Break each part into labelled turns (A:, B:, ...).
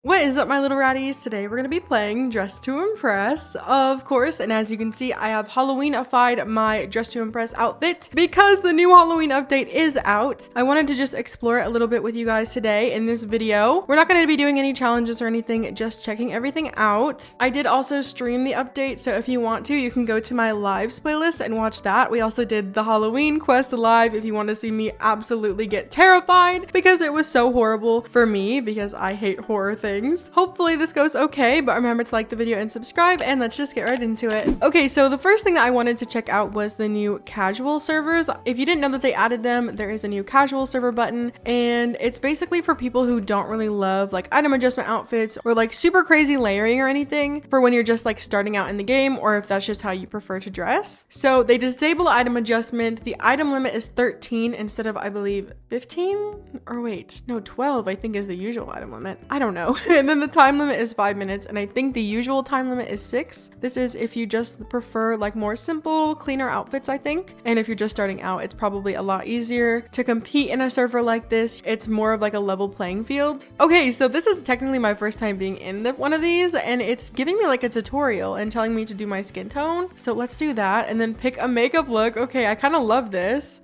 A: What is up, my little ratties? Today we're going to be playing Dress to Impress, of course, and as you can see, I have Halloween-ified my Dress to Impress outfit because the new Halloween update is out. I wanted to just explore it a little bit with you guys today in this video. We're not going to be doing any challenges or anything, just checking everything out. I did also stream the update, so if you want to, you can go to my lives playlist and watch that. We also did the Halloween quest live if you want to see me absolutely get terrified because it was so horrible for me because I hate horror things. Hopefully this goes okay, but remember to like the video and subscribe, and let's just get right into it. Okay, so the first thing that I wanted to check out was the new casual servers. If you didn't know that they added them, there is a new casual server button, and it's basically for people who don't really love like item adjustment outfits or like super crazy layering or anything, for when you're just like starting out in the game, or if that's just how you prefer to dress. So they disable item adjustment. The item limit is 13 instead of, I believe, 15, or wait, no, 12 I think is the usual item limit. I don't know. And then the time limit is 5 minutes, and I think the usual time limit is 6. This is if you just prefer like more simple, cleaner outfits, I think. And if you're just starting out, it's probably a lot easier to compete in a server like this. It's more of like a level playing field. Okay, so this is technically my first time being in one of these, and it's giving me like a tutorial and telling me to do my skin tone. So let's do that and then pick a makeup look. Okay, I kind of love this.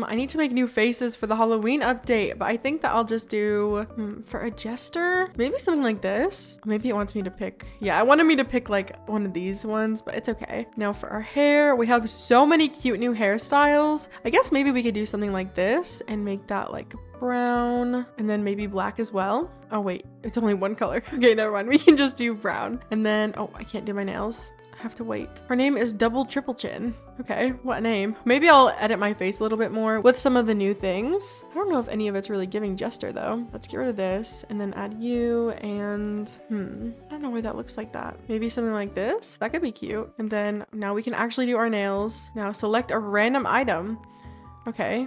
A: I need to make new faces for the Halloween update, but I think that I'll just do for a Jester, maybe something like this. Maybe it wants me to pick, yeah, I wanted me to pick like one of these ones, but it's okay. Now for our hair, we have so many cute new hairstyles. I guess maybe we could do something like this and make that like brown, and then maybe black as well. Oh wait, it's only one color. Okay, never mind, we can just do brown. And then, oh, I can't do my nails. I have to wait. Her name is Double Triple Chin. Okay, what name? Maybe I'll edit my face a little bit more with some of the new things. I don't know if any of it's really giving Jester though. Let's get rid of this and then add you, and I don't know why that looks like that. Maybe something like this. That could be cute. And then now we can actually do our nails. Now select a random item. Okay.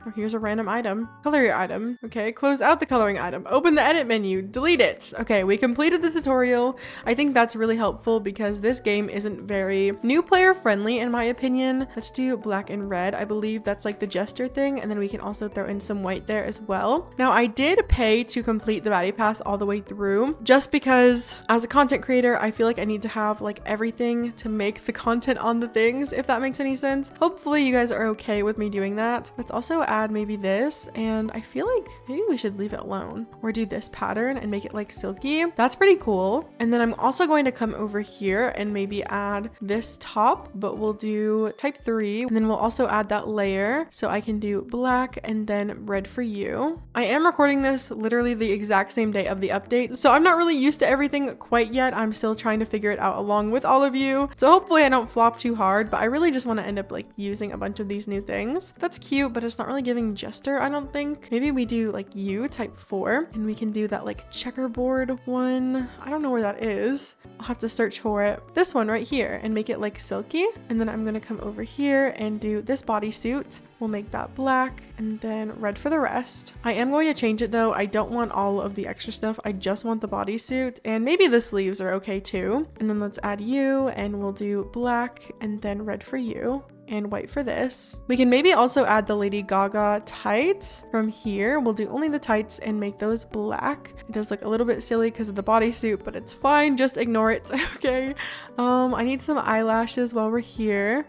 A: Oh, here's a random item. Color your item. Okay, close out the coloring item. Open the edit menu. Delete it. Okay, we completed the tutorial. I think that's really helpful because this game isn't very new player friendly in my opinion. Let's do black and red. I believe that's like the Jester thing, and then we can also throw in some white there as well. Now I did pay to complete the baddie pass all the way through just because as a content creator, I feel like I need to have like everything to make the content on the things, if that makes any sense. Hopefully you guys are okay with me doing that. Let's also add maybe this, and I feel like maybe we should leave it alone or do this pattern and make it like silky. That's pretty cool. And then I'm also going to come over here and maybe add this top, but we'll do type 3, and then we'll also add that layer, so I can do black and then red for you. I am recording this literally the exact same day of the update, so I'm not really used to everything quite yet. I'm still trying to figure it out along with all of you, so hopefully I don't flop too hard, but I really just want to end up like using a bunch of these new things. That's cute, but it's not really giving Jester, I don't think. Maybe we do like you type 4, and we can do that like checkerboard one. I don't know where that is. I'll have to search for it. This one right here, and make it like silky. And then I'm gonna come over here and do this bodysuit. We'll make that black and then red for the rest. I am going to change it though. I don't want all of the extra stuff. I just want the bodysuit, and maybe the sleeves are okay too. And then let's add you, and we'll do black and then red for you, and white for this. We can maybe also add the Lady Gaga tights from here. We'll do only the tights and make those black. It does look a little bit silly because of the bodysuit, but it's fine. Just ignore it. Okay. I need some eyelashes while we're here.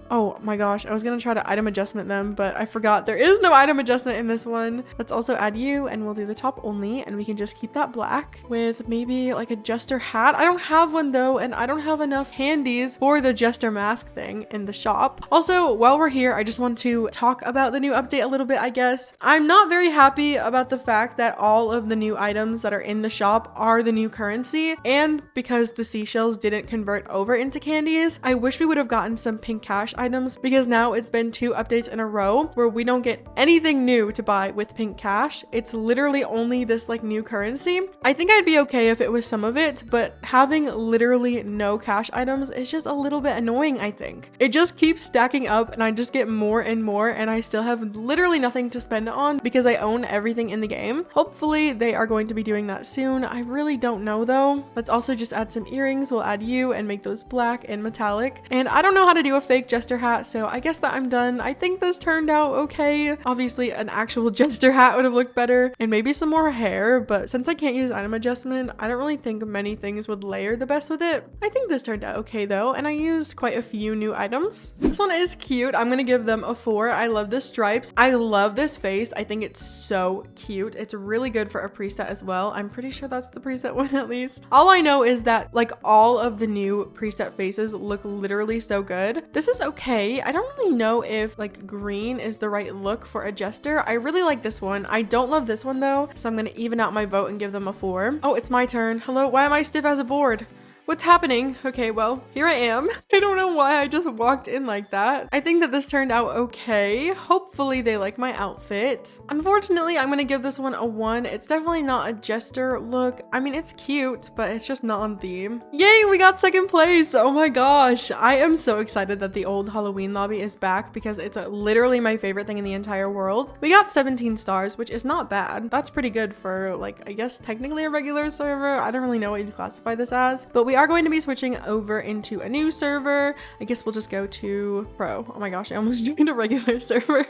A: Oh my gosh, I was gonna try to item adjustment them, but I forgot there is no item adjustment in this one. Let's also add you, and we'll do the top only, and we can just keep that black with maybe like a Jester hat. I don't have one though, and I don't have enough handies for the Jester mask thing in the shop. Also, while we're here, I just want to talk about the new update a little bit, I guess. I'm not very happy about the fact that all of the new items that are in the shop are the new currency, and because the seashells didn't convert over into candies. I wish we would have gotten some pink cash items, because now it's been 2 updates in a row where we don't get anything new to buy with pink cash. It's literally only this like new currency. I think I'd be okay if it was some of it, but having literally no cash items is just a little bit annoying, I think. It just keeps stacking up, and I just get more and more, and I still have literally nothing to spend it on because I own everything in the game. Hopefully they are going to be doing that soon. I really don't know though. Let's also just add some earrings. We'll add you and make those black and metallic. And I don't know how to do a fake Jester Jester hat, so I guess that I'm done. I think this turned out okay. Obviously an actual Jester hat would have looked better and maybe some more hair, but since I can't use item adjustment, I don't really think many things would layer the best with it. I think this turned out okay though, and I used quite a few new items. This one is cute. I'm gonna give them a 4. I love the stripes. I love this face. I think it's so cute. It's really good for a preset as well. I'm pretty sure that's the preset one at least. All I know is that like all of the new preset faces look literally so good. This is okay. I don't really know if like green is the right look for a Jester. I really like this one. I don't love this one though, so I'm gonna even out my vote and give them a 4. Oh, it's my turn. Hello, why am I stiff as a board? What's happening? Okay, well, here I am. I don't know why I just walked in like that. I think that this turned out okay. Hopefully they like my outfit. Unfortunately, I'm gonna give this one a 1. It's definitely not a Jester look. I mean, it's cute, but it's just not on theme. Yay, we got 2nd place. Oh my gosh. I am so excited that the old Halloween lobby is back because it's literally my favorite thing in the entire world. We got 17 stars, which is not bad. That's pretty good for like, I guess technically a regular server. I don't really know what you'd classify this as, but we are going to be switching over into a new server. I guess we'll just go to pro. Oh my gosh, I almost joined a regular server.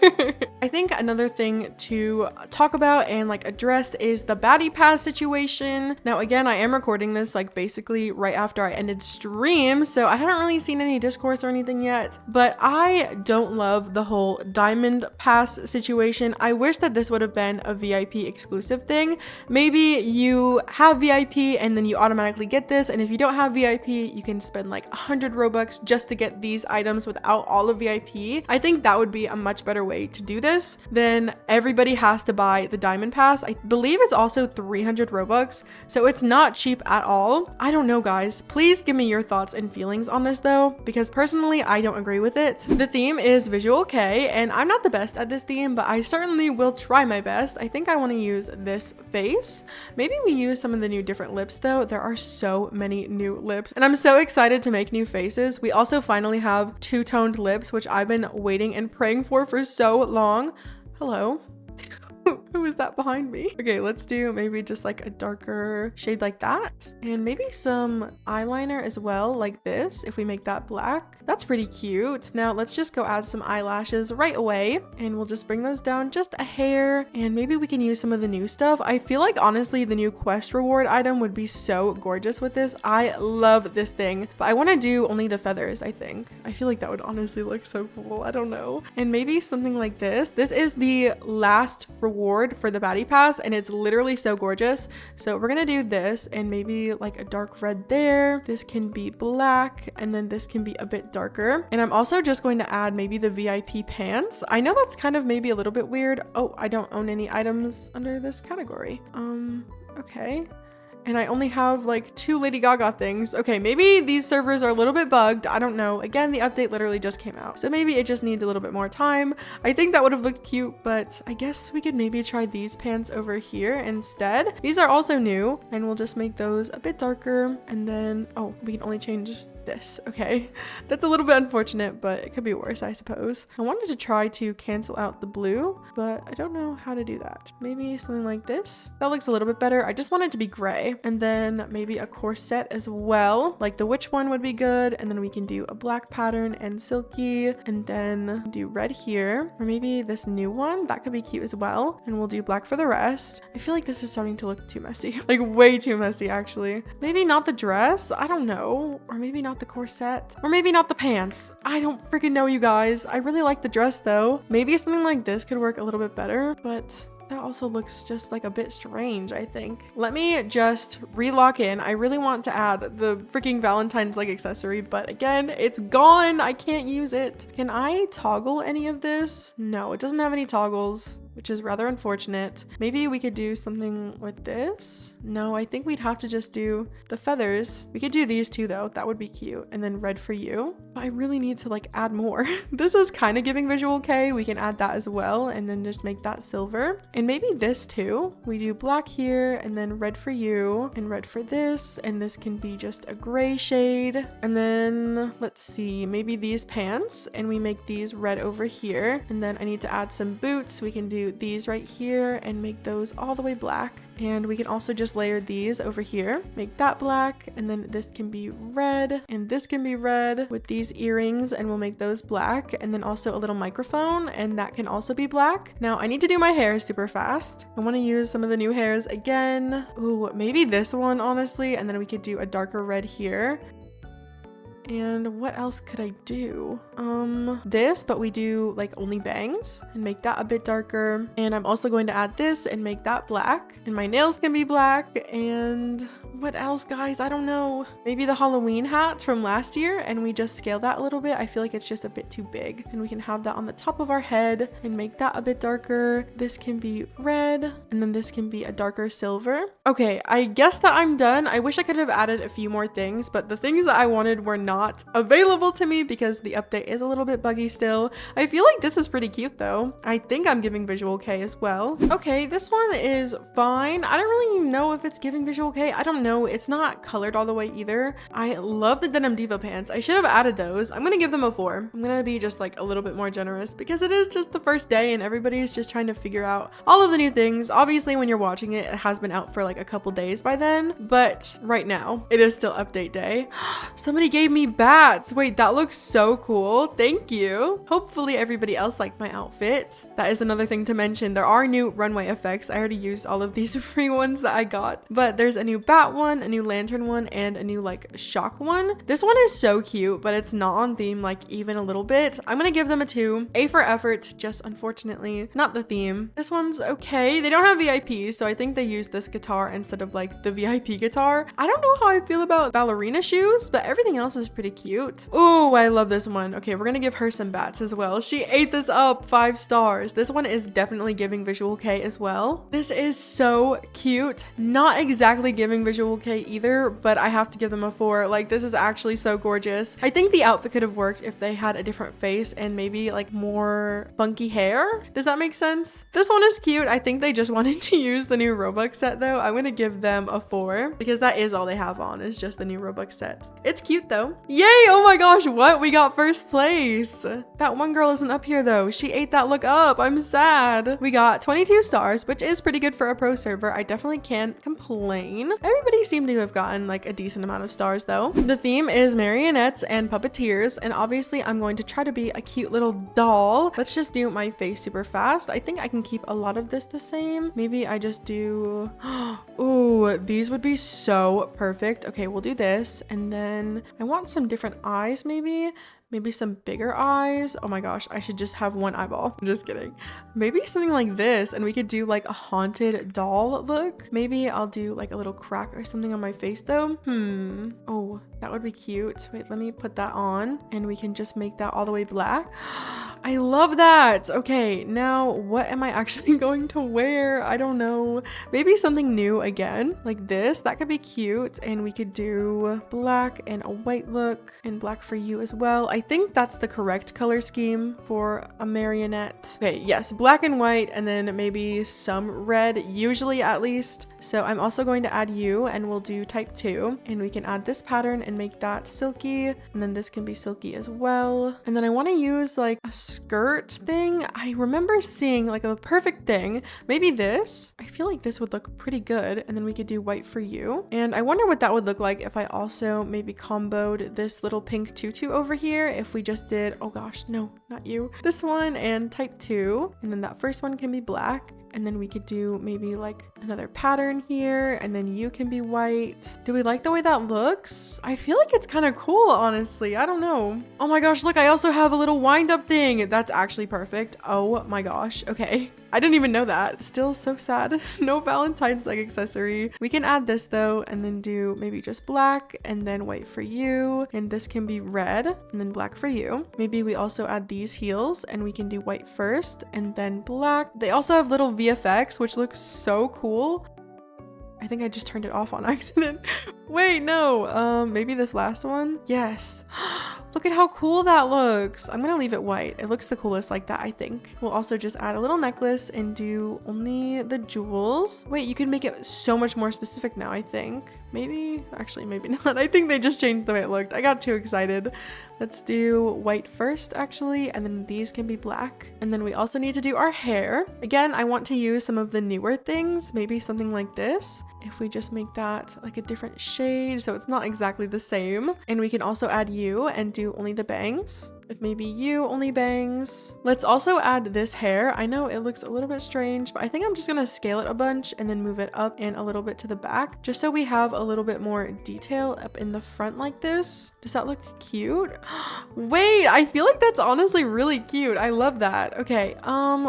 A: I think another thing to talk about and like address is the baddie pass situation. Now again, I am recording this like basically right after I ended stream, so I haven't really seen any discourse or anything yet, but I don't love the whole diamond pass situation. I wish that this would have been a VIP exclusive thing. Maybe you have VIP and then you automatically get this, and if you don't have VIP, you can spend like 100 Robux just to get these items without all of VIP. I think that would be a much better way to do this. Then everybody has to buy the diamond pass. I believe it's also 300 Robux, so it's not cheap at all. I don't know, guys. Please give me your thoughts and feelings on this though, because personally I don't agree with it. The theme is visual K, and I'm not the best at this theme, but I certainly will try my best. I think I want to use this face. Maybe we use some of the new different lips though. There are so many new lips, and I'm so excited to make new faces. We also finally have two-toned lips, which I've been waiting and praying for so long. Hello. Who is that behind me? Okay, let's do maybe just like a darker shade like that, and maybe some eyeliner as well, like this. If we make that black, that's pretty cute. Now let's just go add some eyelashes right away, and we'll just bring those down just a hair, and maybe we can use some of the new stuff. I feel like honestly the new quest reward item would be so gorgeous with this. I love this thing, but I want to do only the feathers. I feel like that would honestly look so cool. I don't know. And maybe something like this. This is the last reward for the baddie pass, and it's literally so gorgeous. So we're gonna do this, and maybe like a dark red there. This can be black, and then this can be a bit darker. And I'm also just going to add maybe the VIP pants. I know that's kind of maybe a little bit weird. Oh, I don't own any items under this category. Okay. And I only have like 2 Lady Gaga things. Okay, maybe these servers are a little bit bugged. I don't know. Again, the update literally just came out, so maybe it just needs a little bit more time. I think that would have looked cute, but I guess we could maybe try these pants over here instead. These are also new, and we'll just make those a bit darker. And then, oh, we can only change this. Okay, that's a little bit unfortunate, but it could be worse, I suppose. I wanted to try to cancel out the blue, but I don't know how to do that. Maybe something like this. That looks a little bit better. I just want it to be gray, and then maybe a corset as well. Like the witch one would be good, and then we can do a black pattern and silky, and then do red here, or maybe this new one that could be cute as well, and we'll do black for the rest. I feel like this is starting to look too messy, like way too messy actually. Maybe not the dress, I don't know, or maybe not the corset, or maybe not the pants. I don't freaking know, you guys. I really like the dress though. Maybe something like this could work a little bit better, but that also looks just like a bit strange, I think. Let me just relock in. I really want to add the freaking Valentine's like accessory, but again, it's gone. I can't use it. Can I toggle any of this? No, it doesn't have any toggles, which is rather unfortunate. Maybe we could do something with this. No, I think we'd have to just do the feathers. We could do these two though. That would be cute. And then red for you. But I really need to like add more. This is kind of giving visual K. We can add that as well, and then just make that silver. And maybe this too. We do black here, and then red for you, and red for this, and this can be just a gray shade. And then let's see, maybe these pants, and we make these red over here. And then I need to add some boots. We can do do these right here and make those all the way black. And we can also just layer these over here, make that black, and then this can be red, and this can be red with these earrings, and we'll make those black, and then also a little microphone, and that can also be black. Now I need to do my hair super fast. I want to use some of the new hairs again. Ooh, maybe this one, honestly, and then we could do a darker red here. And what else could I do? This, but we do like only bangs and make that a bit darker. And I'm also going to add this and make that black. And my nails can be black. And what else, guys? I don't know. Maybe the Halloween hat from last year, and we just scale that a little bit. I feel like it's just a bit too big. And we can have that on the top of our head and make that a bit darker. This can be red, and then this can be a darker silver. Okay, I guess that I'm done. I wish I could have added a few more things, but the things that I wanted were not available to me because the update is a little bit buggy still. I feel like this is pretty cute though. I think I'm giving visual K as well. Okay, this one is fine. I don't really know if it's giving visual K. I don't know. It's not colored all the way either. I love the Denim Diva pants. I should have added those. I'm gonna give them a 4. I'm gonna be just like a little bit more generous because it is just the first day and everybody is just trying to figure out all of the new things. Obviously, when you're watching it, it has been out for like a couple days by then, but right now it is still update day. Somebody gave me bats. Wait, that looks so cool. Thank you. Hopefully everybody else liked my outfit. That is another thing to mention. There are new runway effects. I already used all of these free ones that I got, but there's a new bat one, a new lantern one, and a new like shock one. This one is so cute, but it's not on theme like even a little bit. I'm gonna give them a 2. A for effort, just unfortunately not the theme. This one's okay. They don't have VIP, so I think they used this guitar instead of like the VIP guitar. I don't know how I feel about ballerina shoes, but everything else is pretty cute. Oh, I love this one. Okay, we're gonna give her some bats as well. She ate this up. 5 stars. This one is definitely giving visual K as well. This is so cute. Not exactly giving visual K either, but I have to give them a 4. Like, this is actually so gorgeous. I think the outfit could have worked if they had a different face and maybe like more funky hair. Does that make sense? This one is cute. I think they just wanted to use the new Robux set though. I'm gonna give them a 4 because that is all they have on, is just the new Robux set. It's cute though. Yay! Oh my gosh, what? We got first place. That one girl isn't up here though. She ate that look up. I'm sad. We got 22 stars, which is pretty good for a pro server. I definitely can't complain. Everybody seemed to have gotten like a decent amount of stars though. The theme is marionettes and puppeteers, and obviously I'm going to try to be a cute little doll. Let's just do my face super fast. I think I can keep a lot of this the same. Maybe I just do ooh, these would be so perfect. Okay, we'll do this, and then I want some different eyes, maybe some bigger eyes. Oh my gosh, I should just have one eyeball. I'm just kidding. Maybe something like this, and we could do like a haunted doll look. Maybe I'll do like a little crack or something on my face though. Oh, that would be cute. Wait, let me put that on, and we can just make that all the way black. I love that. Okay, now what am I actually going to wear? I don't know. Maybe something new again, like this. That could be cute, and we could do black and a white look, and black for you as well. I think that's the correct color scheme for a marionette. Okay, yes, black and white, and then maybe some red, usually at least. So I'm also going to add you, and we'll do type 2, and we can add this pattern and make that silky, and then this can be silky as well. And then I want to use like a skirt thing. I remember seeing like a perfect thing. Maybe this. I feel like this would look pretty good, and then we could do white for you. And I wonder what that would look like if I also maybe comboed this little pink tutu over here. If we just did, oh gosh, no, not you, this one and type 2, and then that first one can be black, and then we could do maybe like another pattern here, and then you can be white. Do we like the way that looks? I feel like it's kind of cool, honestly. I don't know. Oh my gosh, look, I also have a little wind up thing. That's actually perfect. Oh my gosh. Okay, I didn't even know that. Still so sad. No Valentine's leg accessory. We can add this though, and then do maybe just black, and then white for you, and this can be red, and then black for you. Maybe we also add these heels, and we can do white first and then black. They also have little VFX, which looks so cool. I think I just turned it off on accident. Wait, no. Maybe this last one? Yes. Look at how cool that looks. I'm gonna leave it white. It looks the coolest like that, I think. We'll also just add a little necklace and do only the jewels. Wait, you can make it so much more specific now, I think. Maybe, actually, maybe not. I think they just changed the way it looked. I got too excited. Let's do white first, actually, and then these can be black. And then we also need to do our hair. Again, I want to use some of the newer things, maybe something like this. If we just make that like a different shade, so it's not exactly the same. And we can also add you and do only the bangs. If maybe you only bangs. Let's also add this hair. I know it looks a little bit strange, but I think I'm just gonna scale it a bunch and then move it up and a little bit to the back, just so we have a little bit more detail up in the front like this. Does that look cute? Wait, I feel like that's honestly really cute. I love that. Okay,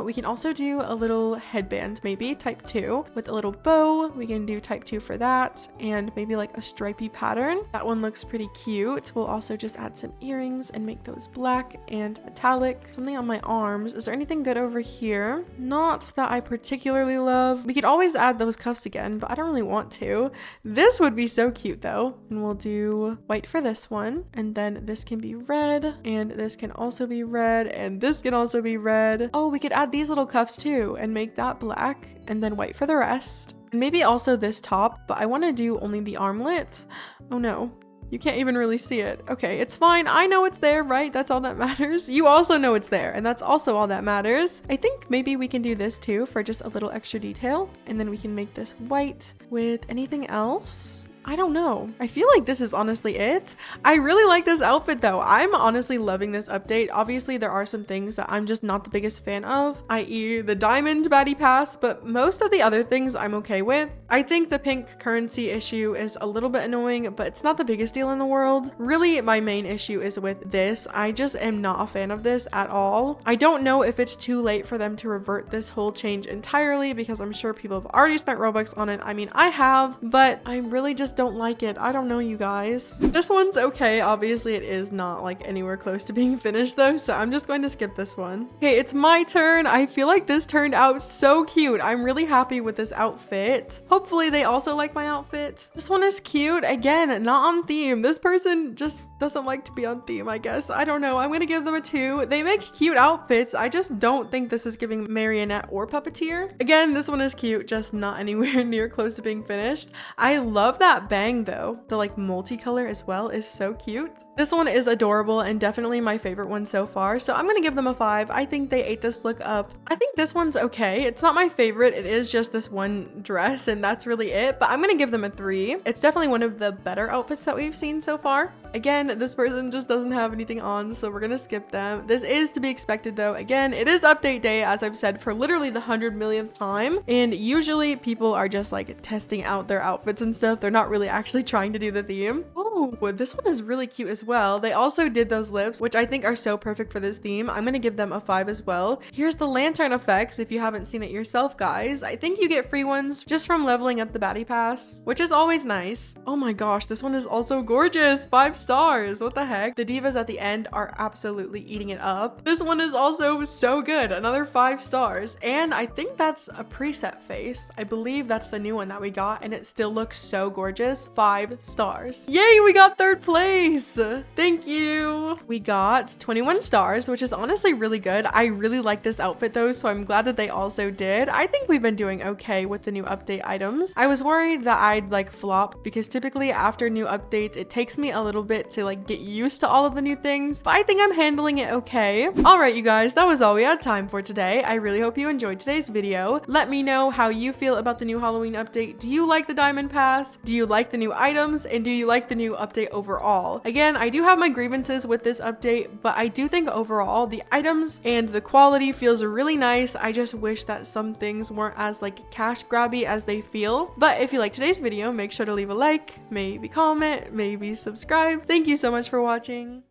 A: we can also do a little headband, maybe type 2 with a little bow. We can do type 2 for that, and maybe like a stripy pattern. That one looks pretty cute. We'll also just add some earrings and make those black and metallic. Something on my arms. Is there anything good over here? Not that I particularly love. We could always add those cuffs again, but I don't really want to. This would be so cute though. And we'll do white for this one, and then this can be red, and this can also be red, and this can also be red. Oh, we could add these little cuffs too and make that black, and then white for the rest. And maybe also this top, but I want to do only the armlet. Oh no. You can't even really see it. Okay, it's fine. I know it's there, right? That's all that matters. You also know it's there, and that's also all that matters. I think maybe we can do this too for just a little extra detail, and then we can make this white with anything else. I don't know. I feel like this is honestly it. I really like this outfit though. I'm honestly loving this update. Obviously, there are some things that I'm just not the biggest fan of, i.e. the diamond baddie pass, but most of the other things I'm okay with. I think the pink currency issue is a little bit annoying, but it's not the biggest deal in the world. Really, my main issue is with this. I just am not a fan of this at all. I don't know if it's too late for them to revert this whole change entirely, because I'm sure people have already spent Robux on it. I mean, I have, but I really just don't like it. I don't know, you guys. This one's okay. Obviously, it is not like anywhere close to being finished though, so I'm just going to skip this one. Okay, it's my turn. I feel like this turned out so cute. I'm really happy with this outfit. Hopefully they also like my outfit. This one is cute. Again, not on theme. This person just doesn't like to be on theme, I guess. I don't know. I'm gonna give them a 2. They make cute outfits. I just don't think this is giving Marionette or Puppeteer. Again, this one is cute, just not anywhere near close to being finished. I love that bang though. The like multicolor as well is so cute. This one is adorable and definitely my favorite one so far, so I'm gonna give them a 5. I think they ate this look up. I think this one's okay. It's not my favorite. It is just this one dress and that's really it, but I'm gonna give them a 3. It's definitely one of the better outfits that we've seen so far. Again, this person just doesn't have anything on, so we're gonna skip them. This is to be expected though. Again, it is update day, as I've said for literally the 100 millionth time, and usually people are just like testing out their outfits and stuff. They're not really actually trying to do the theme. Oh, this one is really cute as well. They also did those lips, which I think are so perfect for this theme. I'm gonna give them a 5 as well. Here's the lantern effects if you haven't seen it yourself, guys. I think you get free ones just from leveling up the baddie pass, which is always nice. Oh my gosh, this one is also gorgeous. 5 stars. What the heck? The divas at the end are absolutely eating it up. This one is also so good. Another 5 stars. And I think that's a preset face. I believe that's the new one that we got, and it still looks so gorgeous. 5 stars. Yay, we got 3rd place. Thank you. We got 21 stars, which is honestly really good. I really like this outfit though, so I'm glad that they also did. I think we've been doing okay with the new update items. I was worried that I'd like flop, because typically after new updates, it takes me a little bit to like get used to all of the new things, but I think I'm handling it okay. All right, you guys, that was all we had time for today. I really hope you enjoyed today's video. Let me know how you feel about the new Halloween update. Do you like the diamond pass? Do you like the new items? And do you like the new update overall? Again, I do have my grievances with this update, but I do think overall the items and the quality feels really nice. I just wish that some things weren't as like cash grabby as they feel. But if you like today's video, make sure to leave a like, maybe comment, maybe subscribe. Thank you so much for watching.